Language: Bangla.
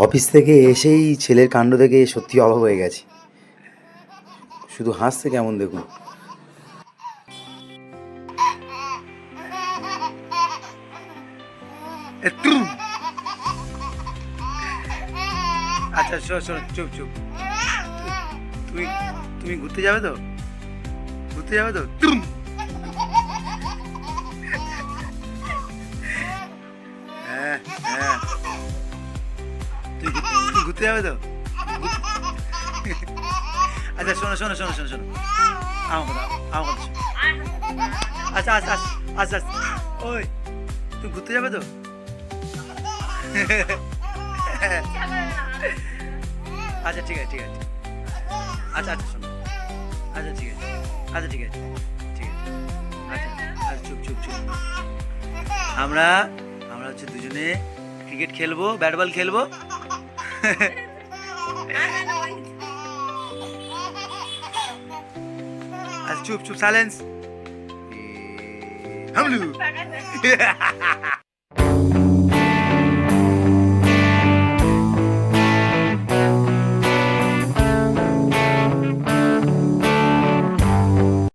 অফিস থেকে এসেই ছেলের কাণ্ড দেখে সত্যি অবাক হয়ে গেছি। শুধু হাসছে কেমন দেখুন। আচ্ছা শোনো শোনো, চুপ চুপ। তুমি তুমি ঘুরতে যাবে তো? ঘুরতে যাবে তো? হ্যাঁ হ্যাঁ, তুমি ঘুরতে যাবে তো? আচ্ছা শোনো শোনো শোনো শোনো শোনো, আমার কথা আমার কথা শোনো। আচ্ছা আচ্ছা আচ্ছা আচ্ছা, ওই তুমি ঘুরতে যাবে তো? আচ্ছা ঠিক আছে ঠিক আছে, আচ্ছা আচ্ছা শোনো, আচ্ছা ঠিক আছে, আচ্ছা ঠিক আছে ঠিক আছে, আচ্ছা আচ্ছা চুপ চুপ চুপ। আমরা আমরা হচ্ছে দুজনে ক্রিকেট খেলবো, ব্যাট বল খেলবো। আচ্ছা চুপ চুপ, সাইলেন্স। হামলু।